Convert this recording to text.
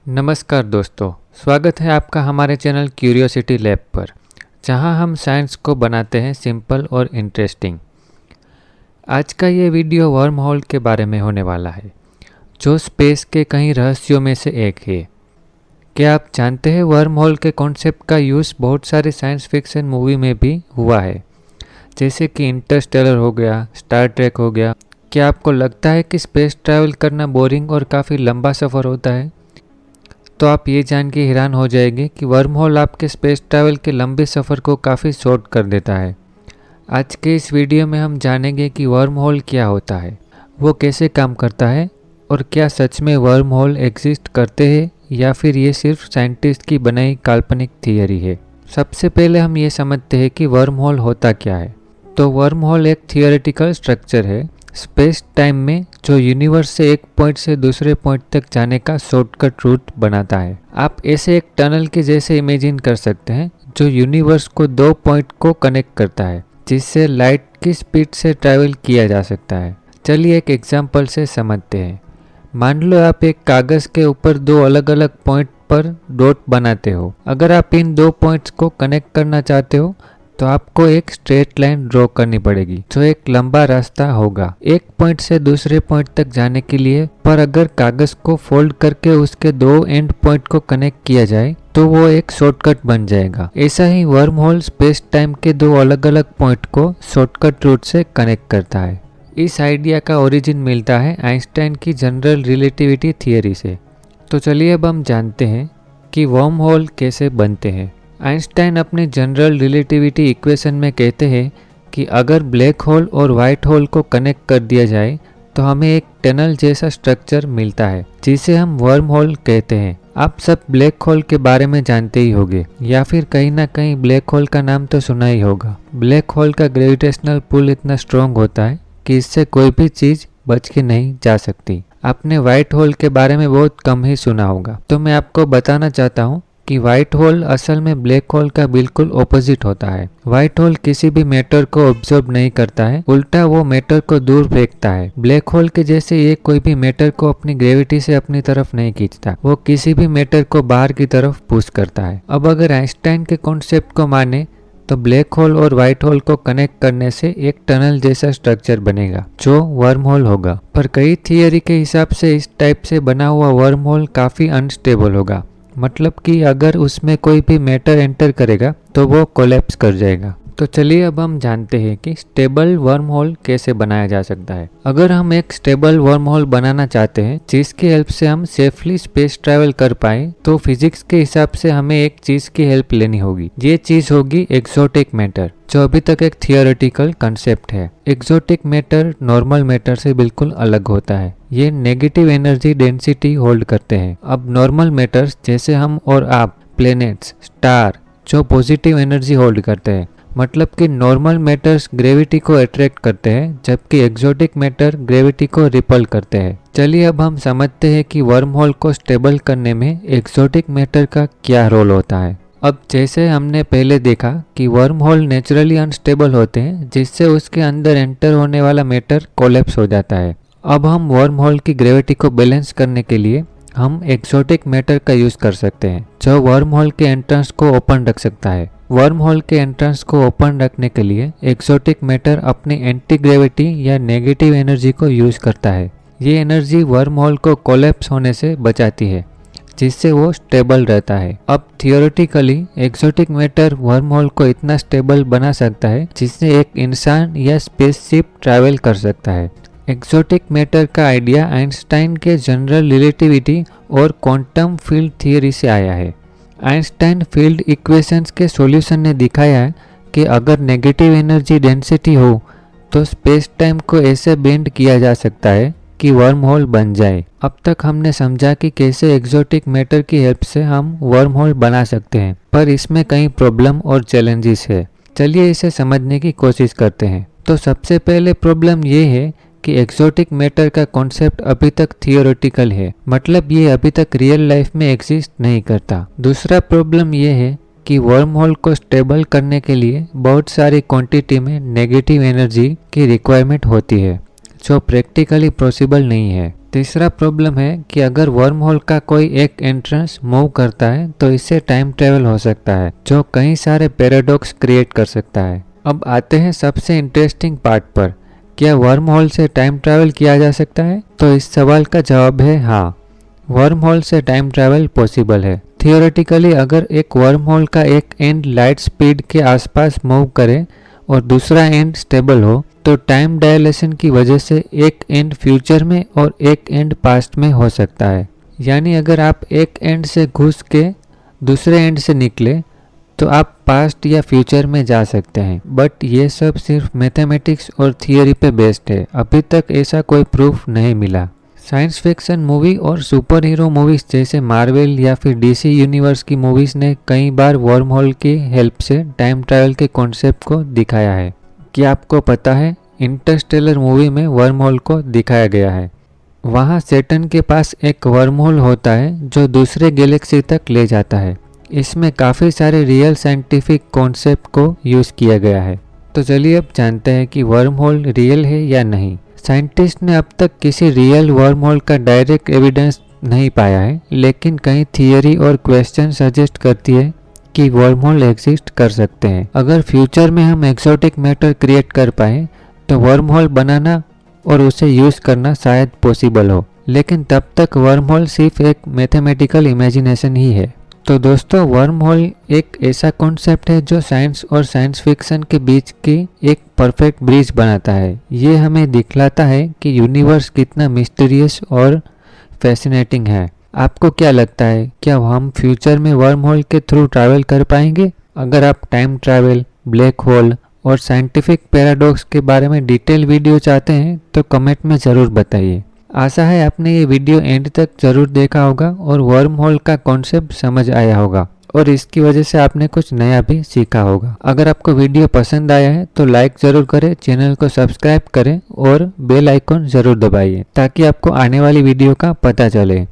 नमस्कार दोस्तों, स्वागत है आपका हमारे चैनल क्यूरियोसिटी लैब पर, जहां हम साइंस को बनाते हैं सिंपल और इंटरेस्टिंग। आज का ये वीडियो वर्म होल के बारे में होने वाला है, जो स्पेस के कई रहस्यों में से एक है। क्या आप जानते हैं वर्म होल के कॉन्सेप्ट का यूज़ बहुत सारे साइंस फिक्शन मूवी में भी हुआ है, जैसे कि इंटरस्टेलर हो गया, स्टार ट्रेक हो गया। क्या आपको लगता है कि स्पेस ट्रैवल करना बोरिंग और काफ़ी लंबा सफ़र होता है? तो आप ये जान के हैरान हो जाएंगे कि वर्म होल आपके स्पेस ट्रैवल के लंबे सफ़र को काफ़ी शॉर्ट कर देता है। आज के इस वीडियो में हम जानेंगे कि वर्म होल क्या होता है, वो कैसे काम करता है, और क्या सच में वर्म होल एग्जिस्ट करते हैं या फिर ये सिर्फ साइंटिस्ट की बनाई काल्पनिक थियरी है। सबसे पहले हम ये समझते हैं कि वर्म होल होता क्या है। तो वर्म होल एक थियोरेटिकल स्ट्रक्चर है स्पेस टाइम में, जो यूनिवर्स से एक पॉइंट से दूसरे पॉइंट तक जाने का शॉर्टकट रूट बनाता है। आप ऐसे एक टनल के जैसे इमेजिन कर सकते हैं, जो यूनिवर्स को दो पॉइंट को कनेक्ट करता है, जिससे लाइट की स्पीड से ट्रैवल किया जा सकता है। चलिए एक एग्जांपल से समझते हैं। मान लो आप एक कागज़ के ऊपर दो अलग अलग पॉइंट पर डॉट बनाते हो। अगर आप इन दो पॉइंट्स को कनेक्ट करना चाहते हो तो आपको एक स्ट्रेट लाइन ड्रॉ करनी पड़ेगी, जो एक लंबा रास्ता होगा एक पॉइंट से दूसरे पॉइंट तक जाने के लिए। पर अगर कागज को फोल्ड करके उसके दो एंड पॉइंट को कनेक्ट किया जाए तो वो एक शॉर्टकट बन जाएगा। ऐसा ही वर्म होल स्पेस टाइम के दो अलग अलग पॉइंट को शॉर्टकट रूट से कनेक्ट करता है। इस आइडिया का ओरिजिन मिलता है आइंस्टाइन की जनरल रिलेटिविटी थियरी से। तो चलिए अब हम जानते हैं कि वर्म होल कैसे बनते हैं। आइंस्टाइन अपने जनरल रिलेटिविटी इक्वेशन में कहते हैं कि अगर ब्लैक होल और वाइट होल को कनेक्ट कर दिया जाए तो हमें एक टनल जैसा स्ट्रक्चर मिलता है, जिसे हम वर्म होल कहते हैं। आप सब ब्लैक होल के बारे में जानते ही होंगे, या फिर कहीं ना कहीं ब्लैक होल का नाम तो सुना ही होगा। ब्लैक होल का ग्रेविटेशनल पुल इतना स्ट्रॉन्ग होता है कि इससे कोई भी चीज़ बच के नहीं जा सकती। आपने वाइट होल के बारे में बहुत कम ही सुना होगा, तो मैं आपको बताना चाहता हूँ कि व्हाइट होल असल में ब्लैक होल का बिल्कुल ऑपोजिट होता है। व्हाइट होल किसी भी मैटर को ऑब्जर्व नहीं करता है, उल्टा वो मैटर को दूर फेंकता है। ब्लैक होल के जैसे ये कोई भी मैटर को अपनी ग्रेविटी से अपनी तरफ नहीं खींचता, वो किसी भी मैटर को बाहर की तरफ पुश करता है। अब अगर आइंस्टाइन के कॉन्सेप्ट को माने तो ब्लैक होल और व्हाइट होल को कनेक्ट करने से एक टनल जैसा स्ट्रक्चर बनेगा, जो वर्म होल होगा। पर कई थियरी के हिसाब से इस टाइप से बना हुआ वर्म होल काफी अनस्टेबल होगा, मतलब कि अगर उसमें कोई भी मैटर एंटर करेगा तो वो कोलैप्स कर जाएगा। तो चलिए अब हम जानते हैं कि स्टेबल वर्म होल कैसे बनाया जा सकता है। अगर हम एक स्टेबल वर्म होल बनाना चाहते हैं जिसकी हेल्प से हम सेफली स्पेस ट्रैवल कर पाए, तो फिजिक्स के हिसाब से हमें एक चीज की हेल्प लेनी होगी। ये चीज होगी एक्सोटिक मैटर, जो अभी तक एक थियोरेटिकल कंसेप्ट है। एक्सोटिक मैटर नॉर्मल मैटर से बिल्कुल अलग होता है। ये नेगेटिव एनर्जी डेंसिटी होल्ड करते हैं। अब नॉर्मल मैटर्स जैसे हम और आप, प्लैनेट्स, स्टार, जो पॉजिटिव एनर्जी होल्ड करते हैं, मतलब कि नॉर्मल मैटर्स ग्रेविटी को अट्रैक्ट करते हैं, जबकि एक्सोटिक मैटर ग्रेविटी को रिपल करते हैं। चलिए अब हम समझते हैं कि वर्म होल को स्टेबल करने में एक्सोटिक मैटर का क्या रोल होता है। अब जैसे हमने पहले देखा कि वर्म होल नेचुरली अनस्टेबल होते हैं, जिससे उसके अंदर एंटर होने वाला मैटर कोलैप्स हो जाता है। अब हम वर्म होल की ग्रेविटी को बैलेंस करने के लिए हम एक्सोटिक मैटर का यूज कर सकते हैं, जो वर्म होल के एंट्रेंस को ओपन रख सकता है। वर्म होल के एंट्रेंस को ओपन रखने के लिए एक्सोटिक मैटर अपनी एंटी ग्रेविटी या नेगेटिव एनर्जी को यूज करता है। ये एनर्जी वर्म होल को कोलैप्स होने से बचाती है, जिससे वो स्टेबल रहता है। अब theoretically exotic matter worm hole को इतना स्टेबल बना सकता है जिससे एक इंसान या स्पेसशिप ट्रैवल कर सकता है। एक्सोटिक मैटर का आइडिया आइंस्टाइन के जनरल रिलेटिविटी और क्वांटम फील्ड थियरी से आया है। आइंस्टाइन फील्ड इक्वेशंस के सॉल्यूशन ने दिखाया है कि अगर नेगेटिव एनर्जी डेंसिटी हो तो स्पेस टाइम को ऐसे बेंड किया जा सकता है कि वर्म होल बन जाए। अब तक हमने समझा कि कैसे एक्सोटिक मैटर की हेल्प से हम वर्म होल बना सकते हैं, पर इसमें कई प्रॉब्लम और चैलेंजेस है। चलिए इसे समझने की कोशिश करते हैं। तो सबसे पहले प्रॉब्लम ये है कि एक्सोटिक मैटर का कॉन्सेप्ट अभी तक थियोरेटिकल है, मतलब ये अभी तक रियल लाइफ में एग्जिस्ट नहीं करता। दूसरा प्रॉब्लम ये है कि वर्म होल को स्टेबल करने के लिए बहुत सारी क्वांटिटी में नेगेटिव एनर्जी की रिक्वायरमेंट होती है, जो प्रैक्टिकली पॉसिबल नहीं है। तीसरा प्रॉब्लम है कि अगर वर्म होल का कोई एक एंट्रेंस मूव करता है तो इससे टाइम ट्रेवल हो सकता है, जो कई सारे पैराडॉक्स क्रिएट कर सकता है। अब आते हैं सबसे इंटरेस्टिंग पार्ट पर, क्या वर्म होल से टाइम ट्रैवल किया जा सकता है? तो इस सवाल का जवाब है हाँ, वर्म होल से टाइम ट्रैवल पॉसिबल है। थियोरेटिकली अगर एक वर्म होल का एक एंड लाइट स्पीड के आसपास मूव करे और दूसरा एंड स्टेबल हो तो टाइम डायलेशन की वजह से एक एंड फ्यूचर में और एक एंड पास्ट में हो सकता है। यानी अगर आप एक एंड से घुस के दूसरे एंड से निकले तो आप पास्ट या फ्यूचर में जा सकते हैं। बट ये सब सिर्फ मैथमेटिक्स और थियोरी पे बेस्ड है, अभी तक ऐसा कोई प्रूफ नहीं मिला। साइंस फिक्शन मूवी और सुपर हीरो मूवीज जैसे मार्वल या फिर डीसी यूनिवर्स की मूवीज ने कई बार वर्म होल की हेल्प से टाइम ट्रैवल के कॉन्सेप्ट को दिखाया है। क्या आपको पता है इंटरस्टेलर मूवी में वर्म होल को दिखाया गया है। वहाँ सैटर्न के पास एक वर्म होल होता है जो दूसरे गैलेक्सी तक ले जाता है। इसमें काफ़ी सारे रियल साइंटिफिक कॉन्सेप्ट को यूज़ किया गया है। तो चलिए अब जानते हैं कि वर्म होल रियल है या नहीं। साइंटिस्ट ने अब तक किसी रियल वर्म होल का डायरेक्ट एविडेंस नहीं पाया है, लेकिन कई थियरी और क्वेश्चन सजेस्ट करती है कि वर्म होल एग्जिस्ट कर सकते हैं। अगर फ्यूचर में हम एक्सोटिक मैटर क्रिएट कर पाए तो वर्म होल बनाना और उसे यूज़ करना शायद पॉसिबल हो, लेकिन तब तक वर्म होल सिर्फ एक मैथमेटिकल इमेजिनेशन ही है। तो दोस्तों, वर्म होल एक ऐसा कॉन्सेप्ट है जो साइंस और साइंस फिक्शन के बीच की एक परफेक्ट ब्रिज बनाता है। ये हमें दिखलाता है कि यूनिवर्स कितना मिस्टीरियस और फैसिनेटिंग है। आपको क्या लगता है, क्या हम फ्यूचर में वर्म होल के थ्रू ट्रैवल कर पाएंगे? अगर आप टाइम ट्रैवल, ब्लैक होल और साइंटिफिक पैराडॉक्स के बारे में डिटेल वीडियो चाहते हैं तो कमेंट में ज़रूर बताइए। आशा है आपने ये वीडियो एंड तक ज़रूर देखा होगा और वर्म होल का कॉन्सेप्ट समझ आया होगा और इसकी वजह से आपने कुछ नया भी सीखा होगा। अगर आपको वीडियो पसंद आया है तो लाइक ज़रूर करें, चैनल को सब्सक्राइब करें और बेल आइकॉन ज़रूर दबाइए ताकि आपको आने वाली वीडियो का पता चले।